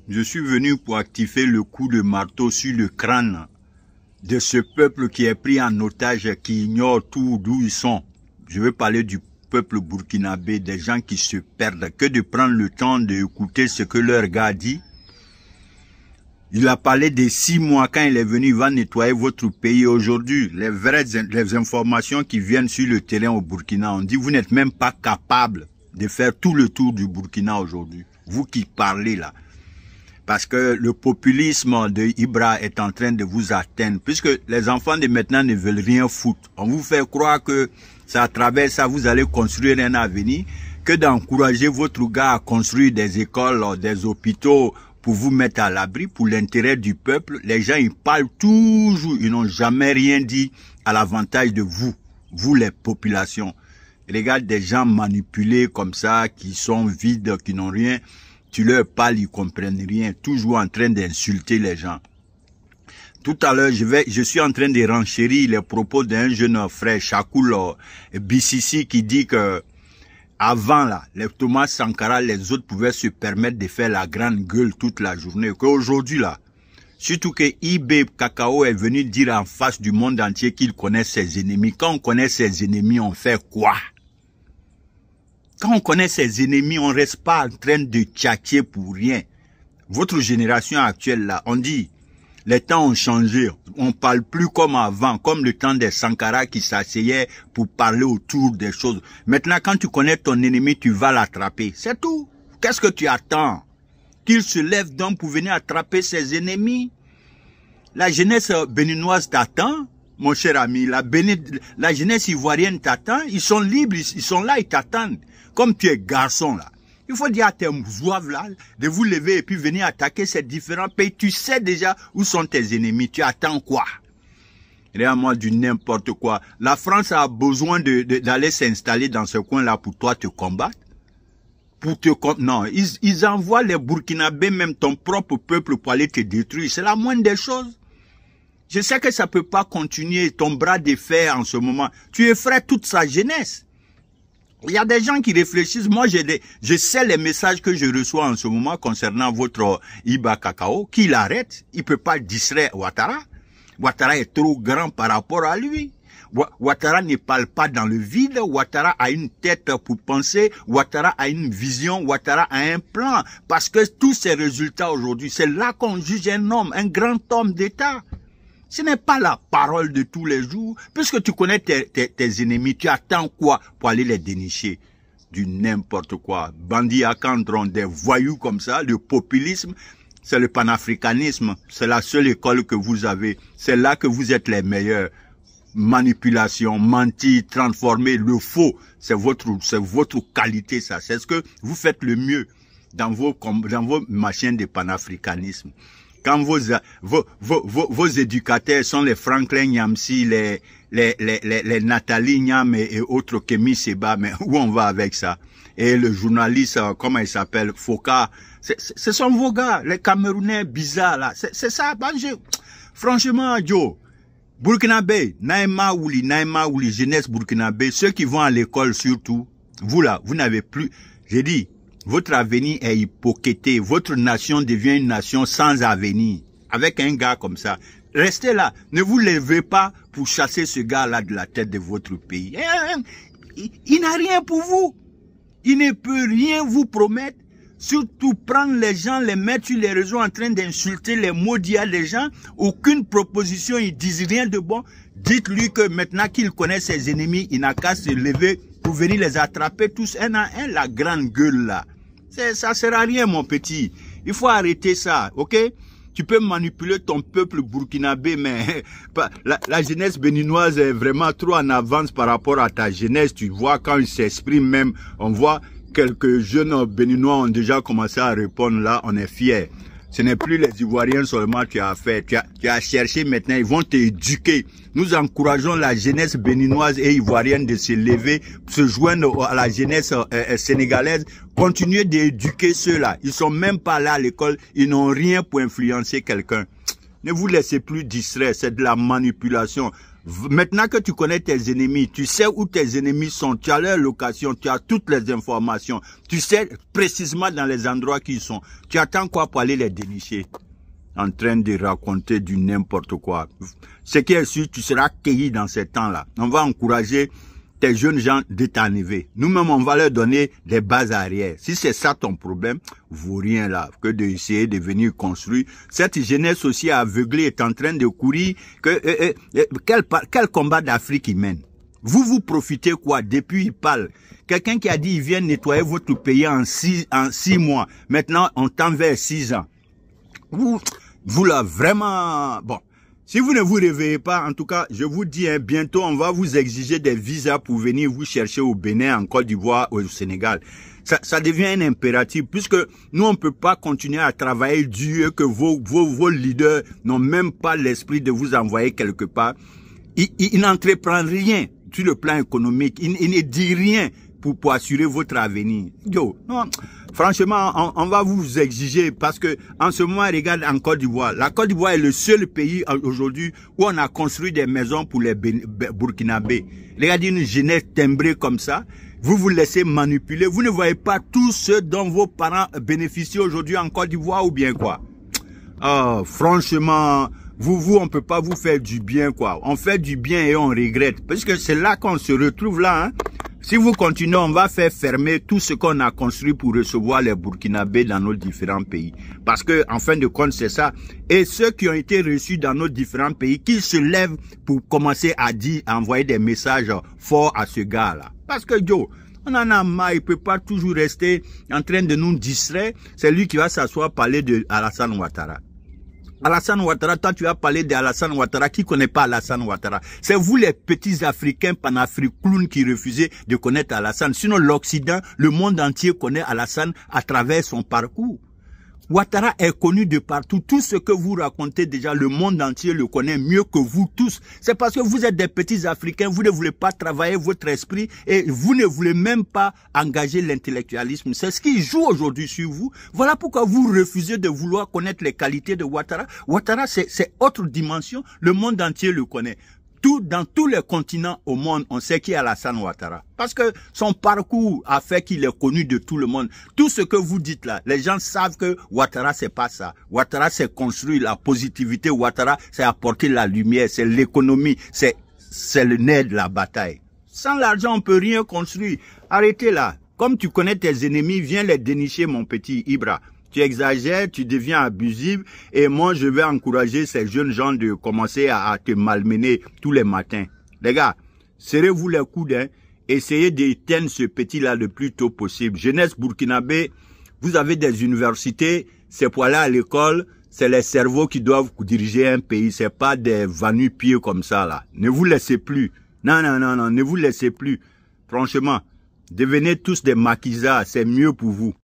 je suis venu pour activer le coup de marteau sur le crâne de ce peuple qui est pris en otage, qui ignore tout d'où ils sont. Je veux parler du peuple burkinabé, des gens qui se perdent, que de prendre le temps d'écouter ce que leur gars dit. Il a parlé des 6 mois quand il est venu, il va nettoyer votre pays. Aujourd'hui, les informations qui viennent sur le terrain au Burkina, on dit vous n'êtes même pas capable de faire tout le tour du Burkina aujourd'hui. Vous qui parlez là. Parce que le populisme de Ibra est en train de vous atteindre. Puisque les enfants de maintenant ne veulent rien foutre. On vous fait croire que c'est à travers ça vous allez construire un avenir. Que d'encourager votre gars à construire des écoles, des hôpitaux pour vous mettre à l'abri, pour l'intérêt du peuple. Les gens, ils parlent toujours. Ils n'ont jamais rien dit à l'avantage de vous. Vous, les populations. Regarde des gens manipulés comme ça, qui sont vides, qui n'ont rien. Tu leur parles, ils comprennent rien. Toujours en train d'insulter les gens. Tout à l'heure, je suis en train de renchérir les propos d'un jeune frère, Chakoul Bississi, qui dit que avant là, les Thomas Sankara, les autres pouvaient se permettre de faire la grande gueule toute la journée. Qu'aujourd'hui là, surtout que IB Kakao est venu dire en face du monde entier qu'il connaît ses ennemis. Quand on connaît ses ennemis, on fait quoi? Quand on connaît ses ennemis, on reste pas en train de tchatcher pour rien. Votre génération actuelle là, on dit, les temps ont changé. On parle plus comme avant, comme le temps des Sankara qui s'asseyaient pour parler autour des choses. Maintenant, quand tu connais ton ennemi, tu vas l'attraper. C'est tout. Qu'est-ce que tu attends? Qu'il se lève donc pour venir attraper ses ennemis? La jeunesse béninoise t'attend, mon cher ami. La jeunesse ivoirienne t'attend. Ils sont libres, ils sont là, ils t'attendent. Comme tu es garçon là. Il faut dire à tes zouaves là de vous lever et puis venir attaquer ces différents pays. Tu sais déjà où sont tes ennemis. Tu attends quoi? Réellement du n'importe quoi. La France a besoin d'aller s'installer dans ce coin-là pour toi te combattre. Non, ils envoient les Burkinabés, même ton propre peuple, pour aller te détruire. C'est la moindre des choses. Je sais que ça peut pas continuer ton bras de fer en ce moment. Tu effraies toute sa jeunesse. Il y a des gens qui réfléchissent. Moi, je sais les messages que je reçois en ce moment concernant votre Iba Kakao, qu'il arrête. Il peut pas distraire Ouattara. Ouattara est trop grand par rapport à lui. Ouattara ne parle pas dans le vide. Ouattara a une tête pour penser. Ouattara a une vision. Ouattara a un plan. Parce que tous ces résultats aujourd'hui, c'est là qu'on juge un homme, un grand homme d'État. Ce n'est pas la parole de tous les jours. Puisque tu connais tes ennemis, tu attends quoi pour aller les dénicher? Du n'importe quoi. Bandits à Candron, des voyous comme ça, le populisme, c'est le panafricanisme. C'est la seule école que vous avez. C'est là que vous êtes les meilleurs. Manipulation, mentir, transformer le faux. C'est votre qualité, ça. C'est ce que vous faites le mieux dans vos machines de panafricanisme. Quand vos éducateurs sont les Franklin Nyamsi, les Nathalie Nyam et autres Kémy Seba, mais où on va avec ça? Et le journaliste, comment il s'appelle, Foka, ce sont vos gars, les Camerounais bizarres là. C'est ça, franchement, Joe, Burkinabé, Naïma Ouli, jeunesse Burkinabé, ceux qui vont à l'école surtout, vous là, vous n'avez plus, j'ai dit, votre avenir est hypothéqué. Votre nation devient une nation sans avenir. Avec un gars comme ça. Restez là. Ne vous levez pas pour chasser ce gars-là de la tête de votre pays. Il n'a rien pour vous. Il ne peut rien vous promettre. Surtout prendre les gens, les mettre sur les réseaux en train d'insulter, les maudire les gens. Aucune proposition, ils disent rien de bon. Dites-lui que maintenant qu'il connaît ses ennemis, il n'a qu'à se lever pour venir les attraper tous un à un, la grande gueule là. Ça sert à rien, mon petit. Il faut arrêter ça, ok? Tu peux manipuler ton peuple burkinabé, mais la jeunesse béninoise est vraiment trop en avance par rapport à ta jeunesse. Tu vois, quand ils s'expriment même, on voit quelques jeunes béninois ont déjà commencé à répondre là, on est fiers. Ce n'est plus les Ivoiriens seulement que tu as fait. Tu as cherché maintenant, ils vont t'éduquer. Nous encourageons la jeunesse béninoise et ivoirienne de se lever, se joindre à la jeunesse sénégalaise. Continuez d'éduquer ceux-là. Ils sont même pas là à l'école. Ils n'ont rien pour influencer quelqu'un. Ne vous laissez plus distraire. C'est de la manipulation. Maintenant que tu connais tes ennemis, tu sais où tes ennemis sont, tu as leur location, tu as toutes les informations, tu sais précisément dans les endroits qu'ils sont. Tu attends quoi pour aller les dénicher? En train de raconter du n'importe quoi. Ce qui est sûr, tu seras cueilli dans ces temps-là. On va encourager tes jeunes gens de t'enlever. Nous-mêmes, on va leur donner des bases arrière. Si c'est ça ton problème, vaut rien là que d'essayer de venir construire. Cette jeunesse aussi aveuglée est en train de courir. Quel combat d'Afrique ils mènent? Vous profitez quoi? Depuis, il parle. Quelqu'un qui a dit, il vient nettoyer votre pays en 6 mois. Maintenant, on tend vers 6 ans. Vous là, vraiment, bon. Si vous ne vous réveillez pas, en tout cas, je vous dis, bientôt, on va vous exiger des visas pour venir vous chercher au Bénin, en Côte d'Ivoire ou au Sénégal. Ça devient un impératif, puisque nous, on ne peut pas continuer à travailler dur, que vos leaders n'ont même pas l'esprit de vous envoyer quelque part. Ils n'entreprennent rien sur le plan économique. Ils ne disent rien pour assurer votre avenir. Yo, non, franchement, on va vous exiger parce que en ce moment, regarde en Côte d'Ivoire. La Côte d'Ivoire est le seul pays aujourd'hui où on a construit des maisons pour les Burkinabés. Regardez une jeunesse timbrée comme ça. Vous vous laissez manipuler. Vous ne voyez pas tout ce dont vos parents bénéficient aujourd'hui en Côte d'Ivoire ou bien quoi? Oh, franchement, on peut pas vous faire du bien quoi. On fait du bien et on regrette. Parce que c'est là qu'on se retrouve là, hein. Si vous continuez, on va faire fermer tout ce qu'on a construit pour recevoir les Burkinabés dans nos différents pays. Parce que, en fin de compte, c'est ça. Et ceux qui ont été reçus dans nos différents pays, qu'ils se lèvent pour commencer à envoyer des messages forts à ce gars-là. Parce que, Joe, on en a marre, il peut pas toujours rester en train de nous distraire. C'est lui qui va s'asseoir parler de Alassane Ouattara. Alassane Ouattara, toi tu as parlé d'Alassane Ouattara, qui connaît pas Alassane Ouattara? C'est vous les petits Africains panafricains qui refusez de connaître Alassane. Sinon l'Occident, le monde entier connaît Alassane à travers son parcours. Ouattara est connu de partout. Tout ce que vous racontez déjà, le monde entier le connaît mieux que vous tous. C'est parce que vous êtes des petits Africains, vous ne voulez pas travailler votre esprit et vous ne voulez même pas engager l'intellectualisme. C'est ce qui joue aujourd'hui sur vous. Voilà pourquoi vous refusez de vouloir connaître les qualités de Ouattara. Ouattara, c'est autre dimension. Le monde entier le connaît. Dans tous les continents au monde, on sait qui est Alassane Ouattara. Parce que son parcours a fait qu'il est connu de tout le monde. Tout ce que vous dites là, les gens savent que Ouattara, c'est pas ça. Ouattara, c'est construire la positivité. Ouattara, c'est apporter la lumière, c'est l'économie, c'est le nerf de la bataille. Sans l'argent, on peut rien construire. Arrêtez là. Comme tu connais tes ennemis, viens les dénicher, mon petit Ibra. Tu exagères, tu deviens abusif et moi je vais encourager ces jeunes gens de commencer à te malmener tous les matins. Les gars, serrez-vous les coudes, hein, essayez d'éteindre ce petit-là le plus tôt possible. Jeunesse burkinabé, vous avez des universités, c'est pour aller à l'école, c'est les cerveaux qui doivent diriger un pays, c'est pas des va-nu-pieds comme ça là. Ne vous laissez plus. Non, ne vous laissez plus. Franchement, devenez tous des maquisards, c'est mieux pour vous.